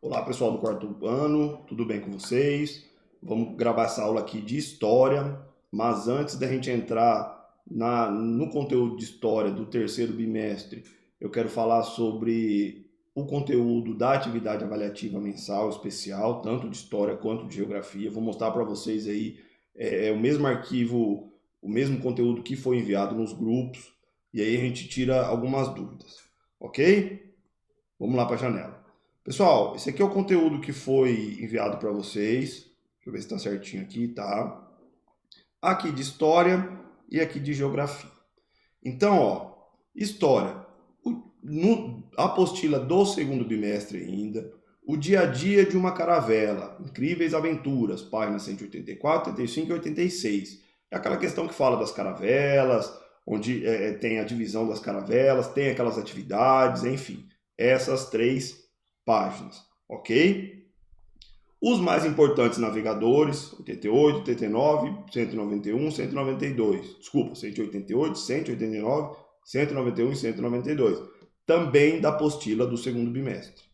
Olá pessoal do quarto ano, tudo bem com vocês? Vamos gravar essa aula aqui de história, mas antes da gente entrar no conteúdo de história do terceiro bimestre, eu quero falar sobre o conteúdo da atividade avaliativa mensal especial, tanto de história quanto de geografia. Vou mostrar para vocês aí o mesmo arquivo, o mesmo conteúdo que foi enviado nos grupos, e aí a gente tira algumas dúvidas, ok? Vamos lá para a janela. Pessoal, esse aqui é o conteúdo que foi enviado para vocês. Deixa eu ver se está certinho aqui, tá? Aqui de história e aqui de geografia. Então, ó, história. A apostila do segundo bimestre ainda. O dia a dia de uma caravela. Incríveis aventuras. Páginas 184, 85 e 86. É aquela questão que fala das caravelas, onde tem a divisão das caravelas, tem aquelas atividades, enfim. Essas três páginas, ok? Os mais importantes navegadores, 88, 89, 191, 192. Desculpa, 188, 189, 191 e 192. Também da apostila do segundo bimestre.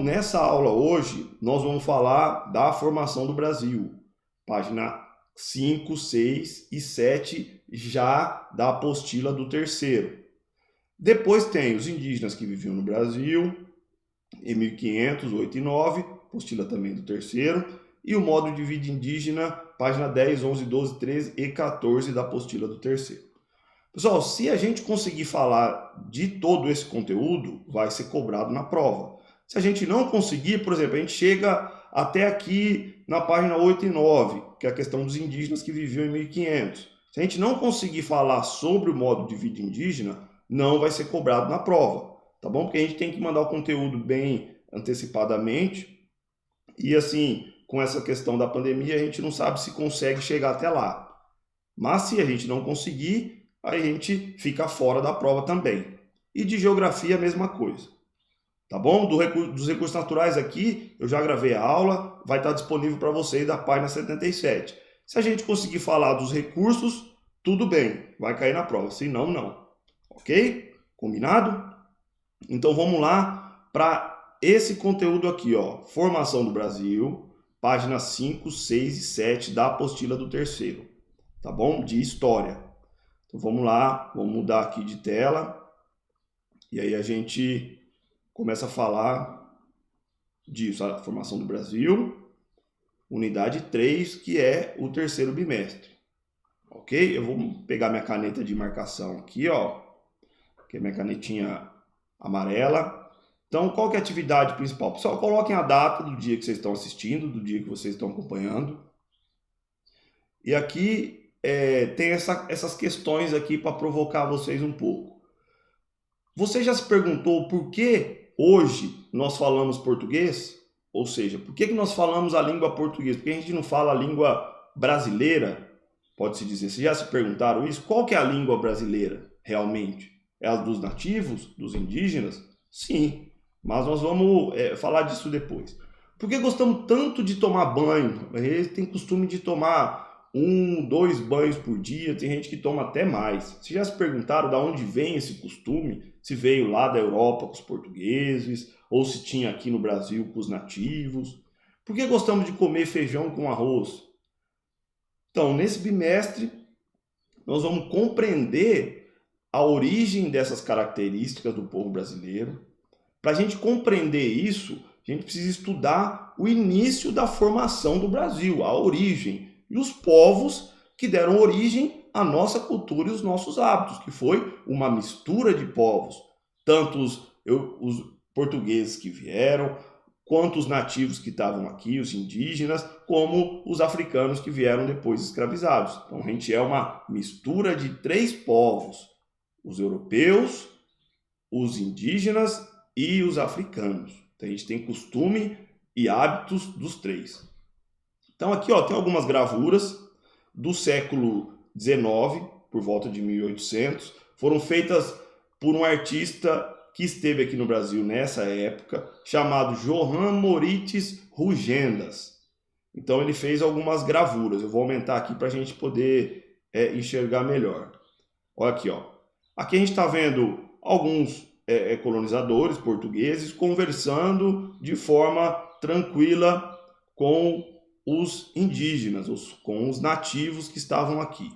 Nessa aula hoje, nós vamos falar da formação do Brasil. Página 5, 6 e 7, já da apostila do terceiro. Depois tem os indígenas que viviam no Brasil, em 1500, 8 e 9, apostila também do terceiro, e o modo de vida indígena, página 10, 11, 12, 13 e 14 da apostila do terceiro. Pessoal, se a gente conseguir falar de todo esse conteúdo, vai ser cobrado na prova. Se a gente não conseguir, por exemplo, a gente chega até aqui na página 8 e 9, que é a questão dos indígenas que viviam em 1500. Se a gente não conseguir falar sobre o modo de vida indígena, não vai ser cobrado na prova, tá bom? Porque a gente tem que mandar o conteúdo bem antecipadamente e assim, com essa questão da pandemia, a gente não sabe se consegue chegar até lá. Mas se a gente não conseguir, aí a gente fica fora da prova também. E de geografia a mesma coisa, tá bom? Dos recursos naturais aqui, eu já gravei a aula, vai estar disponível para vocês da página 77. Se a gente conseguir falar dos recursos, tudo bem, vai cair na prova, se não, não. Ok? Combinado? Então vamos lá para esse conteúdo aqui, ó. Formação do Brasil, páginas 5, 6 e 7 da apostila do terceiro, tá bom? De história. Então vamos lá, vamos mudar aqui de tela. E aí a gente começa a falar disso, a formação do Brasil, unidade 3, que é o terceiro bimestre. Ok? Eu vou pegar minha caneta de marcação aqui, ó, que é minha canetinha amarela. Então, qual que é a atividade principal? Pessoal, coloquem a data do dia que vocês estão assistindo, do dia que vocês estão acompanhando. E aqui tem essas questões aqui para provocar vocês um pouco. Você já se perguntou por que hoje nós falamos português? Ou seja, por que nós falamos a língua portuguesa? Por que a gente não fala a língua brasileira? Pode-se dizer. Vocês já se perguntaram isso? Qual que é a língua brasileira, realmente? É a dos nativos, dos indígenas? Sim, mas nós vamos falar disso depois. Por que gostamos tanto de tomar banho? Eles têm costume de tomar 1, 2 banhos por dia, tem gente que toma até mais. Vocês já se perguntaram de onde vem esse costume? Se veio lá da Europa com os portugueses, ou se tinha aqui no Brasil com os nativos? Por que gostamos de comer feijão com arroz? Então, nesse bimestre, nós vamos compreender a origem dessas características do povo brasileiro. Para a gente compreender isso, a gente precisa estudar o início da formação do Brasil, a origem, e os povos que deram origem à nossa cultura e os nossos hábitos, que foi uma mistura de povos, tanto os portugueses que vieram, quanto os nativos que estavam aqui, os indígenas, como os africanos que vieram depois escravizados. Então a gente é uma mistura de 3 povos, os europeus, os indígenas e os africanos. Então a gente tem costume e hábitos dos 3. Então aqui ó, tem algumas gravuras do século XIX, por volta de 1800, foram feitas por um artista que esteve aqui no Brasil nessa época, chamado Johann Moritz Rugendas. Então ele fez algumas gravuras. Eu vou aumentar aqui para a gente poder enxergar melhor. Olha aqui, ó. Aqui a gente está vendo alguns colonizadores portugueses conversando de forma tranquila com os indígenas, com os nativos que estavam aqui.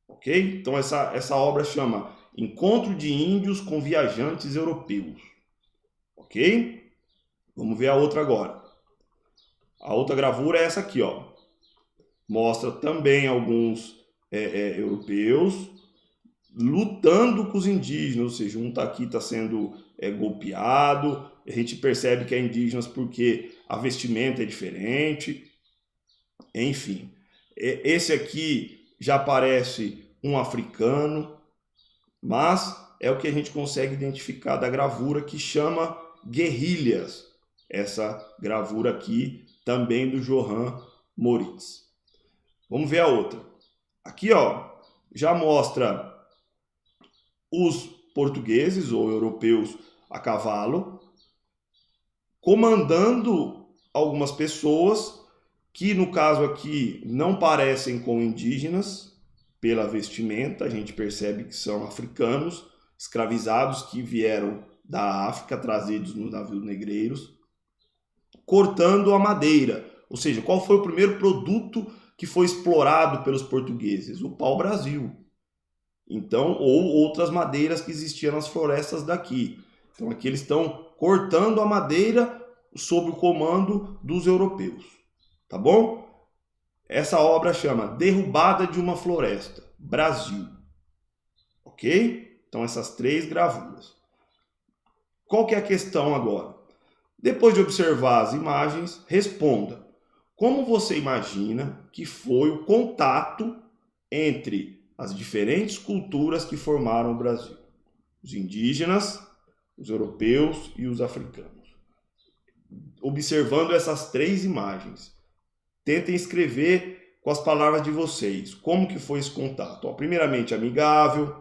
Ok? Então essa obra chama Encontro de Índios com Viajantes Europeus. Ok? Vamos ver a outra agora. A outra gravura é essa aqui, ó. Mostra também alguns europeus lutando com os indígenas, ou seja, um aqui está sendo golpeado. A gente percebe que é indígenas porque a vestimenta é diferente. Enfim, esse aqui já parece um africano, mas é o que a gente consegue identificar da gravura, que chama Guerrilhas. Essa gravura aqui também do Johann Moritz. Vamos ver a outra. Aqui, ó, já mostra os portugueses ou europeus a cavalo comandando algumas pessoas que, no caso aqui, não parecem com indígenas pela vestimenta. A gente percebe que são africanos escravizados que vieram da África, trazidos nos navios negreiros, cortando a madeira. Ou seja, qual foi o primeiro produto que foi explorado pelos portugueses? O pau-brasil. Então, ou outras madeiras que existiam nas florestas daqui. Então aqui eles estão cortando a madeira sob o comando dos europeus. Tá bom? Essa obra chama Derrubada de uma Floresta, Brasil. Ok? Então essas três gravuras. Qual que é a questão agora? Depois de observar as imagens, responda. Como você imagina que foi o contato entre as diferentes culturas que formaram o Brasil? Os indígenas, os europeus e os africanos. Observando essas três imagens, tentem escrever com as palavras de vocês como que foi esse contato. Primeiramente, amigável,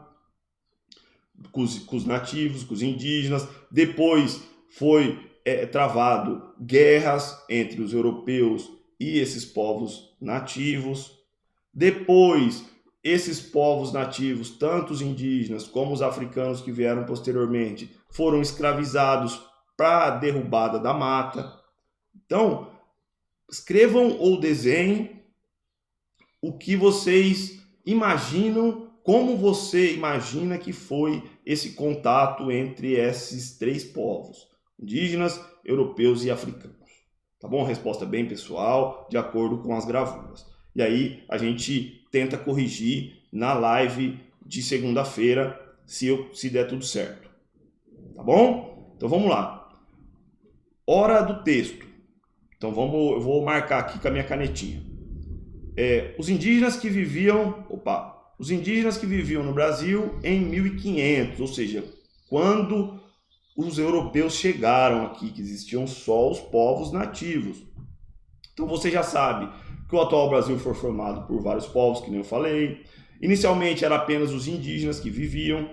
com os nativos, com os indígenas. Depois foi travado guerras entre os europeus e esses povos nativos. Depois, esses povos nativos, tanto os indígenas como os africanos que vieram posteriormente, foram escravizados para a derrubada da mata. Então, escrevam ou desenhem o que vocês imaginam, como você imagina que foi esse contato entre esses três povos, indígenas, europeus e africanos. Tá bom? Resposta bem pessoal, de acordo com as gravuras. E aí a gente tenta corrigir na live de segunda-feira, se der tudo certo. Tá bom? Então vamos lá. Hora do texto. Então eu vou marcar aqui com a minha canetinha. Os indígenas que viviam no Brasil em 1500, ou seja, quando os europeus chegaram aqui, que existiam só os povos nativos. Então você já sabe que o atual Brasil foi formado por vários povos, que nem eu falei. Inicialmente era apenas os indígenas que viviam.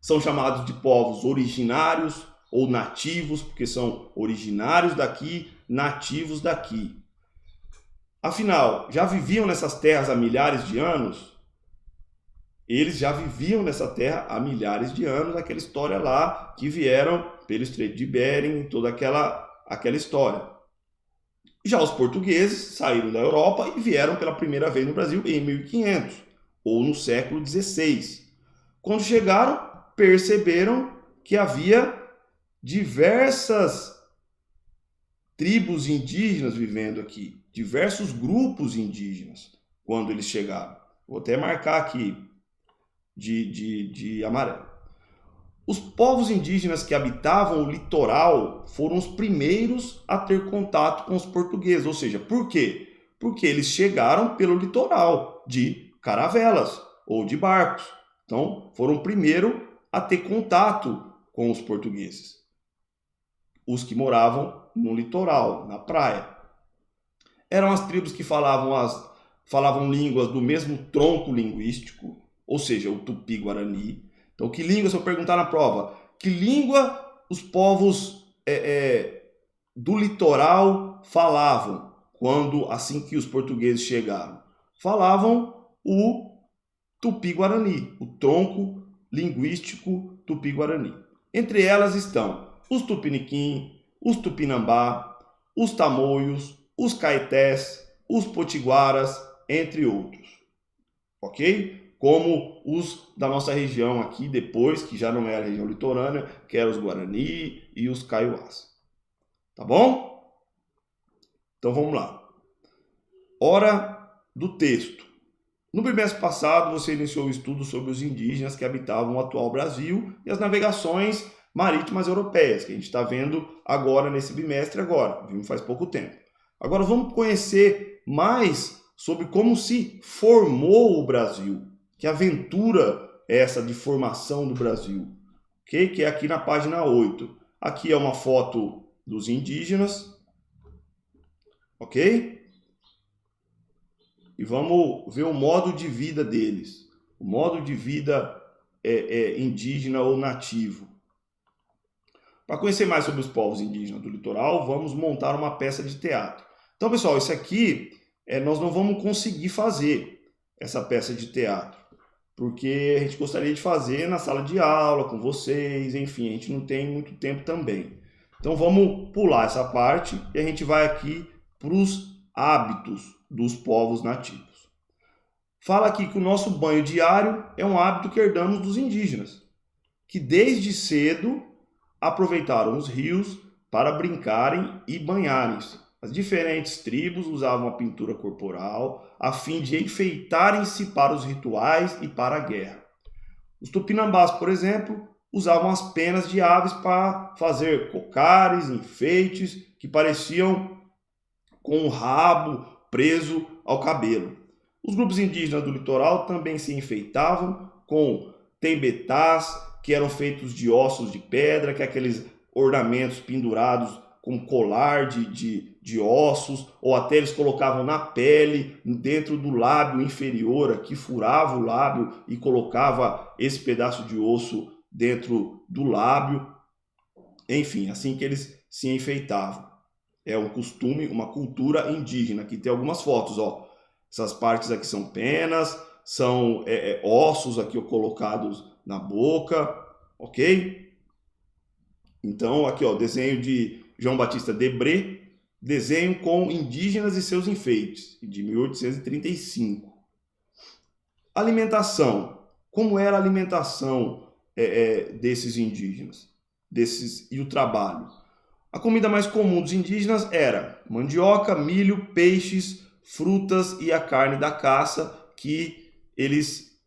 São chamados de povos originários ou nativos, porque são originários daqui, nativos daqui. Afinal, já viviam nessas terras há milhares de anos? Eles já viviam nessa terra há milhares de anos, aquela história lá, que vieram pelo Estreito de Bering, toda aquela história. Já os portugueses saíram da Europa e vieram pela primeira vez no Brasil em 1500, ou no século XVI. Quando chegaram, perceberam que havia diversas tribos indígenas vivendo aqui, diversos grupos indígenas, quando eles chegaram. Vou até marcar aqui de amarelo. Os povos indígenas que habitavam o litoral foram os primeiros a ter contato com os portugueses. Ou seja, por quê? Porque eles chegaram pelo litoral, de caravelas ou de barcos. Então, foram primeiro a ter contato com os portugueses. Os que moravam no litoral, na praia. Eram as tribos que falavam línguas do mesmo tronco linguístico, ou seja, o tupi-guarani. Então, que língua, se eu perguntar na prova, que língua os povos do litoral falavam assim que os portugueses chegaram? Falavam o tupi-guarani, o tronco linguístico tupi-guarani. Entre elas estão os tupiniquim, os tupinambá, os tamoios, os caetés, os potiguaras, entre outros. Ok? Como os da nossa região aqui, depois, que já não era a região litorânea, que eram os guarani e os kaiowás. Tá bom? Então vamos lá. Hora do texto. No bimestre passado, você iniciou o estudo sobre os indígenas que habitavam o atual Brasil e as navegações marítimas europeias, que a gente está vendo agora nesse bimestre agora, vimos faz pouco tempo. Agora vamos conhecer mais sobre como se formou o Brasil, que aventura é essa de formação do Brasil, okay? Que é aqui na página 8. Aqui é uma foto dos indígenas, ok? E vamos ver o modo de vida deles, o modo de vida indígena ou nativo. Para conhecer mais sobre os povos indígenas do litoral, vamos montar uma peça de teatro. Então, pessoal, isso aqui nós não vamos conseguir fazer essa peça de teatro, porque a gente gostaria de fazer na sala de aula com vocês, enfim, a gente não tem muito tempo também. Então vamos pular essa parte e a gente vai aqui para os hábitos dos povos nativos. Fala aqui que o nosso banho diário é um hábito que herdamos dos indígenas, que desde cedo aproveitaram os rios para brincarem e banharem-se. As diferentes tribos usavam a pintura corporal a fim de enfeitarem-se para os rituais e para a guerra. Os tupinambás, por exemplo, usavam as penas de aves para fazer cocares, enfeites que pareciam com o rabo preso ao cabelo. Os grupos indígenas do litoral também se enfeitavam com tembetás, que eram feitos de ossos de pedra, que é aqueles ornamentos pendurados com colar de ossos, ou até eles colocavam na pele, dentro do lábio inferior, aqui furava o lábio e colocava esse pedaço de osso dentro do lábio. Enfim, assim que eles se enfeitavam. É um costume, uma cultura indígena. Aqui tem algumas fotos, ó. Essas partes aqui são penas, são ossos aqui colocados na boca, ok? Então, aqui, ó, desenho de João Batista Debré, desenho com indígenas e seus enfeites, de 1835. Alimentação. Como era a alimentação desses indígenas? E o trabalho? A comida mais comum dos indígenas era mandioca, milho, peixes, frutas e a carne da caça que eles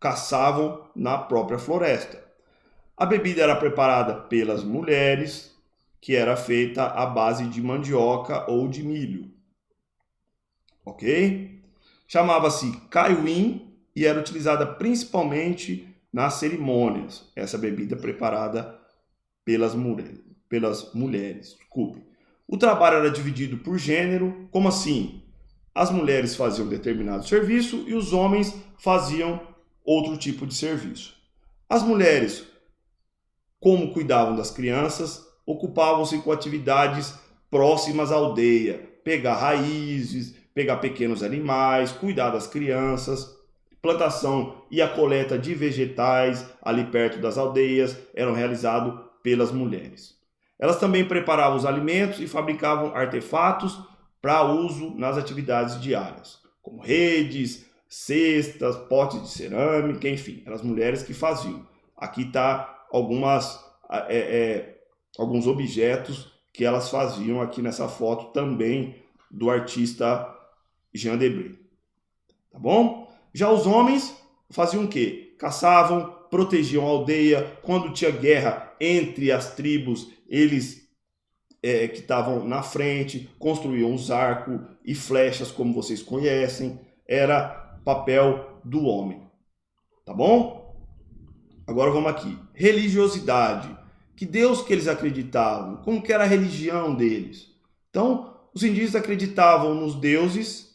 caçavam na própria floresta. A bebida era preparada pelas mulheres, que era feita à base de mandioca ou de milho. Ok? Chamava-se caiuim e era utilizada principalmente nas cerimônias. Essa bebida preparada pelas mulheres. Desculpe. O trabalho era dividido por gênero. Como assim? As mulheres faziam determinado serviço e os homens faziam outro tipo de serviço. As mulheres, como cuidavam das crianças, ocupavam-se com atividades próximas à aldeia, pegar raízes, pegar pequenos animais, cuidar das crianças, plantação e a coleta de vegetais ali perto das aldeias eram realizados pelas mulheres. Elas também preparavam os alimentos e fabricavam artefatos para uso nas atividades diárias, como redes, cestas, potes de cerâmica, enfim, eram as mulheres que faziam. Aqui está alguns objetos que elas faziam aqui nessa foto também do artista Jean Debré. Tá bom? Já os homens faziam o quê? Caçavam, protegiam a aldeia. Quando tinha guerra entre as tribos, eles que estavam na frente construíam os arcos e flechas, como vocês conhecem. Era papel do homem. Tá bom? Agora vamos aqui. Religiosidade. Que Deus que eles acreditavam? Como que era a religião deles? Então, os indígenas acreditavam nos deuses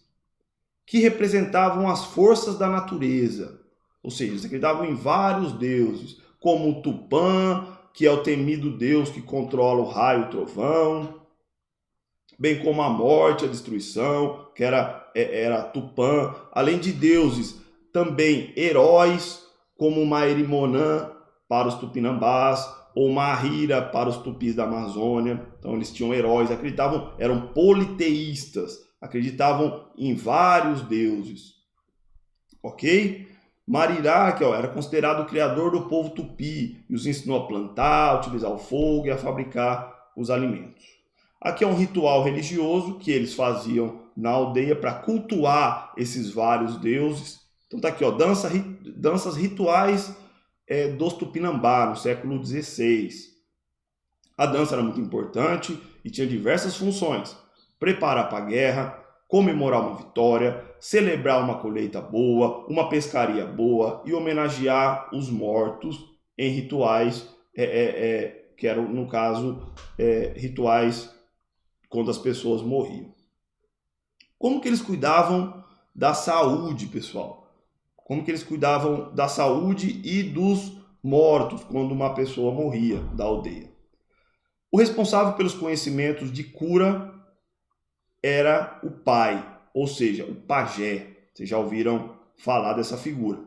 que representavam as forças da natureza. Ou seja, eles acreditavam em vários deuses, como o Tupã, que é o temido Deus que controla o raio e o trovão, bem como a morte, a destruição, que era Tupã, além de deuses também heróis, como Mairimonã para os tupinambás, ou Mahira para os tupis da Amazônia. Então eles tinham heróis, acreditavam, eram politeístas, acreditavam em vários deuses. Ok? Marirá, que era considerado o criador do povo tupi, e os ensinou a plantar, a utilizar o fogo e a fabricar os alimentos. Aqui é um ritual religioso que eles faziam na aldeia para cultuar esses vários deuses. Então tá aqui, ó, danças rituais dos Tupinambá, no século XVI. A dança era muito importante e tinha diversas funções: preparar para a guerra, comemorar uma vitória, celebrar uma colheita boa, uma pescaria boa e homenagear os mortos em rituais, que eram, no caso, rituais quando as pessoas morriam. Como que eles cuidavam da saúde, pessoal? Como que eles cuidavam da saúde e dos mortos quando uma pessoa morria da aldeia? O responsável pelos conhecimentos de cura era o pai, ou seja, o pajé. Vocês já ouviram falar dessa figura.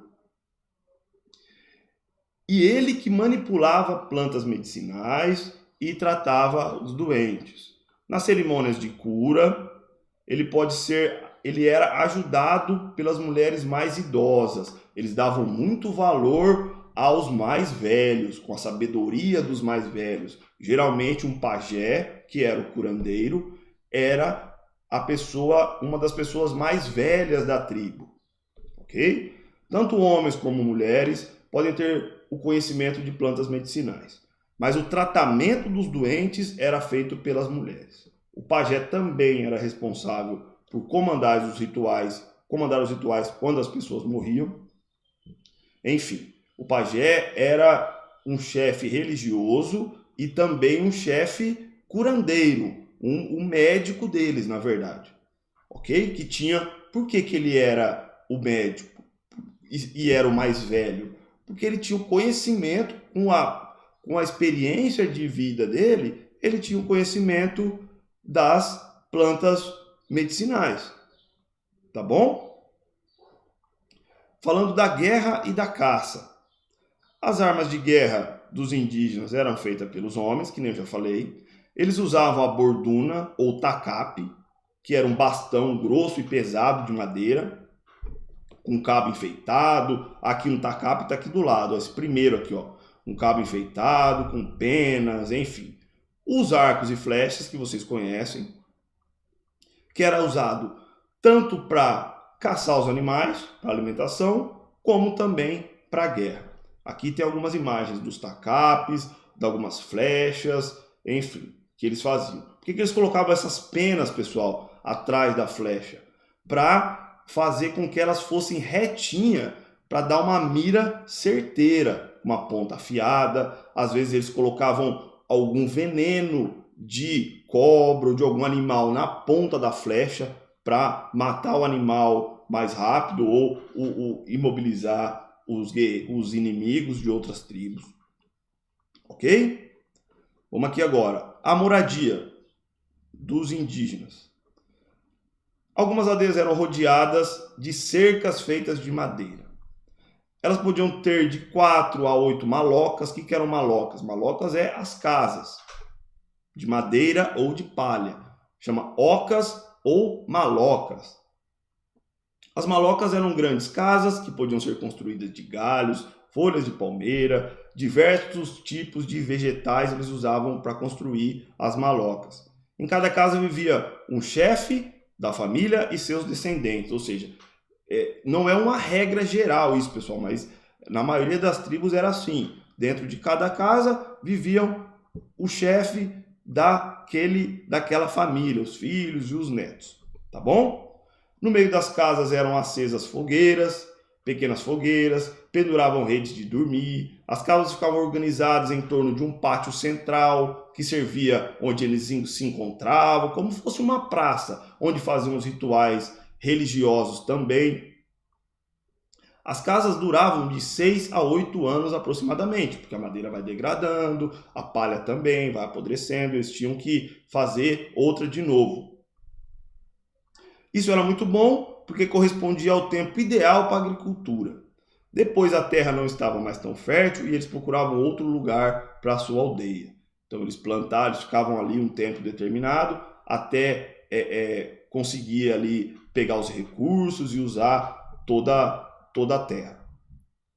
E ele que manipulava plantas medicinais e tratava os doentes. Nas cerimônias de cura, ele era ajudado pelas mulheres mais idosas. Eles davam muito valor aos mais velhos, com a sabedoria dos mais velhos. Geralmente um pajé, que era o curandeiro, era uma das pessoas mais velhas da tribo, ok? Tanto homens como mulheres podem ter o conhecimento de plantas medicinais, mas o tratamento dos doentes era feito pelas mulheres. O pajé também era responsável por comandar os rituais quando as pessoas morriam. Enfim, o pajé era um chefe religioso e também um chefe curandeiro, um médico deles, na verdade, ok? Por que ele era o médico e era o mais velho? Porque ele tinha o conhecimento, com a experiência de vida dele, ele tinha o conhecimento das plantas medicinais, tá bom? Falando da guerra e da caça. As armas de guerra dos indígenas eram feitas pelos homens, que nem eu já falei. Eles usavam a borduna ou tacape, que era um bastão grosso e pesado de madeira, com cabo enfeitado. Aqui um tacape está aqui do lado, ó, esse primeiro aqui, ó, um cabo enfeitado, com penas, enfim. Os arcos e flechas que vocês conhecem, que era usado tanto para caçar os animais, para alimentação, como também para a guerra. Aqui tem algumas imagens dos tacapes, de algumas flechas, enfim, que eles faziam. Por que eles colocavam essas penas, pessoal, atrás da flecha? Para fazer com que elas fossem retinhas, para dar uma mira certeira, uma ponta afiada. Às vezes eles colocavam algum veneno de cobra ou de algum animal na ponta da flecha para matar o animal mais rápido ou imobilizar os inimigos de outras tribos. Ok? Vamos aqui agora. A moradia dos indígenas. Algumas aldeias eram rodeadas de cercas feitas de madeira. Elas podiam ter de 4 a 8 malocas. O que eram malocas? Malocas é as casas de madeira ou de palha. Chama ocas ou malocas. As malocas eram grandes casas que podiam ser construídas de galhos, folhas de palmeira, diversos tipos de vegetais eles usavam para construir as malocas. Em cada casa vivia um chefe da família e seus descendentes, ou seja, não é uma regra geral isso, pessoal, mas na maioria das tribos era assim. Dentro de cada casa viviam o chefe daquela família, os filhos e os netos, tá bom? No meio das casas eram acesas fogueiras, pequenas fogueiras, penduravam redes de dormir. As casas ficavam organizadas em torno de um pátio central, que servia onde eles se encontravam, como se fosse uma praça, onde faziam os rituais religiosos também. As casas duravam de 6 a 8 anos aproximadamente, porque a madeira vai degradando, a palha também vai apodrecendo, eles tinham que fazer outra de novo. Isso era muito bom, porque correspondia ao tempo ideal para a agricultura. Depois a terra não estava mais tão fértil e eles procuravam outro lugar para a sua aldeia. Então eles plantaram, eles ficavam ali um tempo determinado até conseguir ali pegar os recursos e usar toda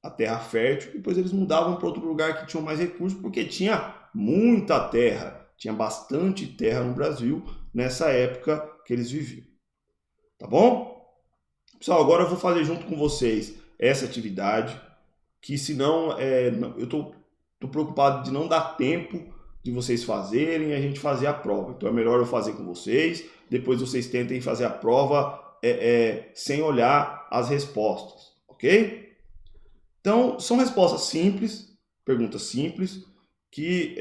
a terra fértil. Depois eles mudavam para outro lugar que tinha mais recursos, porque tinha muita terra, tinha bastante terra no Brasil nessa época que eles viviam. Tá bom? Pessoal, agora eu vou fazer junto com vocês essa atividade, que senão eu estou preocupado de não dar tempo de vocês fazerem e a gente fazer a prova. Então é melhor eu fazer com vocês, depois vocês tentem fazer a prova sem olhar as respostas, ok? Então são respostas simples, perguntas simples, que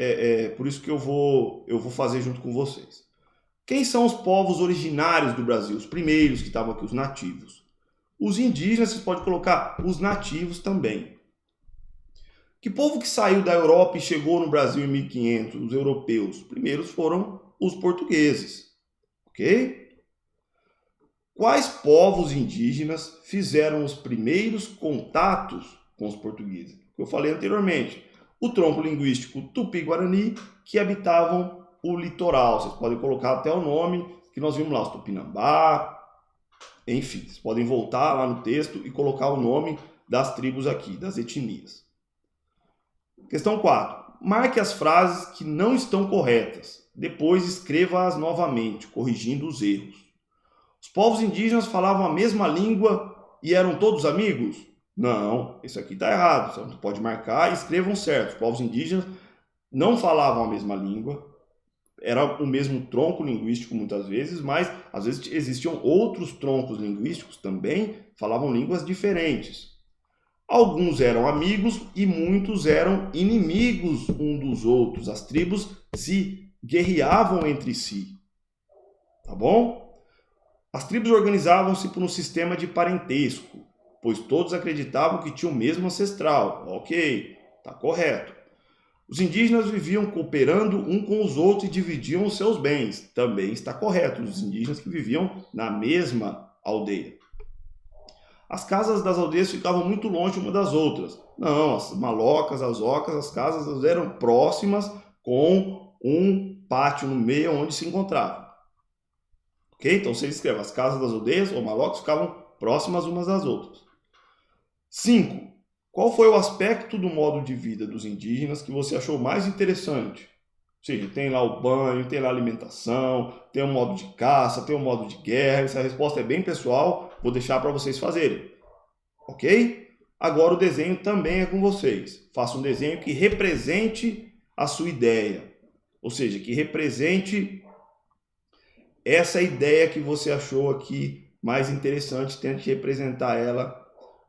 por isso que eu vou fazer junto com vocês. Quem são os povos originários do Brasil? Os primeiros que estavam aqui, os nativos. Os indígenas, vocês podem colocar os nativos também. Que povo que saiu da Europa e chegou no Brasil em 1500? Os europeus. Os primeiros foram os portugueses. Ok? Quais povos indígenas fizeram os primeiros contatos com os portugueses? Eu falei anteriormente. O tronco linguístico Tupi-Guarani, que habitavam o litoral. Vocês podem colocar até o nome que nós vimos lá, os Tupinambá. Enfim, vocês podem voltar lá no texto e colocar o nome das tribos aqui, das etnias. Questão 4. Marque as frases que não estão corretas. Depois escreva-as novamente, corrigindo os erros. Os povos indígenas falavam a mesma língua e eram todos amigos? Não, isso aqui está errado. Você pode marcar e escrevam certo. Os povos indígenas não falavam a mesma língua. Era o mesmo tronco linguístico muitas vezes, mas às vezes existiam outros troncos linguísticos também, falavam línguas diferentes. Alguns eram amigos e muitos eram inimigos um dos outros. As tribos se guerreavam entre si. Tá bom? As tribos organizavam-se por um sistema de parentesco, pois todos acreditavam que tinham o mesmo ancestral. Ok, tá correto. Os indígenas viviam cooperando um com os outros e dividiam os seus bens. Também está correto. Os indígenas que viviam na mesma aldeia. As casas das aldeias ficavam muito longe uma das outras. Não, as malocas, as ocas, as casas eram próximas com um pátio no meio onde se encontravam. Ok? Então você escreve, as casas das aldeias ou malocas ficavam próximas umas das outras. 5. Qual foi o aspecto do modo de vida dos indígenas que você achou mais interessante? Ou seja, tem lá o banho, tem lá a alimentação, tem o modo de caça, tem o modo de guerra. Essa resposta é bem pessoal, vou deixar para vocês fazerem. Ok? Agora o desenho também é com vocês. Faça um desenho que represente a sua ideia. Ou seja, que represente essa ideia que você achou aqui mais interessante. Tente representar ela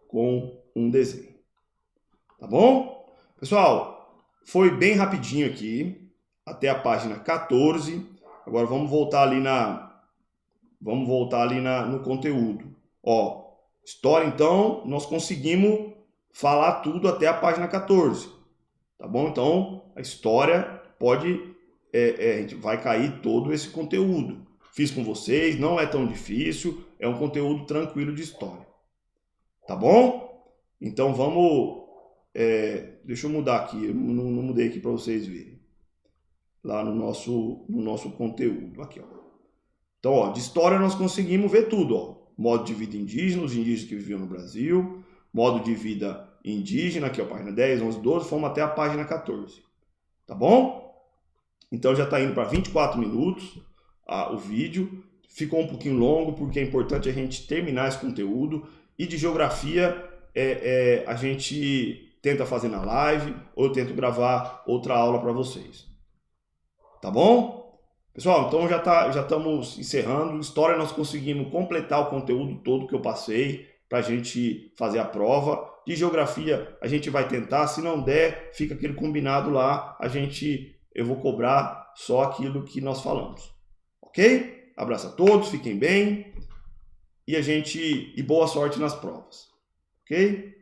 com um desenho. Tá bom? Pessoal, foi bem rapidinho aqui, até a página 14. Agora vamos voltar ali no conteúdo. Ó, história, então, nós conseguimos falar tudo até a página 14. Tá bom? Então, a história pode, a gente vai cair todo esse conteúdo. Fiz com vocês, não é tão difícil, é um conteúdo tranquilo de história. Tá bom? Então vamos... deixa eu mudar aqui, eu não mudei aqui para vocês verem. Lá no nosso conteúdo. Aqui, ó. Então, ó, de história nós conseguimos ver tudo. Ó. Modo de vida indígena, os indígenas que viviam no Brasil. Modo de vida indígena, aqui, ó, página 10, 11, 12. Fomos até a página 14. Tá bom? Então já está indo para 24 minutos o vídeo. Ficou um pouquinho longo porque é importante a gente terminar esse conteúdo. E de geografia, a gente tenta fazer na live ou eu tento gravar outra aula para vocês. Tá bom? Pessoal, então já estamos encerrando. História nós conseguimos completar o conteúdo todo que eu passei para a gente fazer a prova. De geografia a gente vai tentar, se não der, fica aquele combinado lá, eu vou cobrar só aquilo que nós falamos. Ok? Abraço a todos, fiquem bem e boa sorte nas provas. Ok?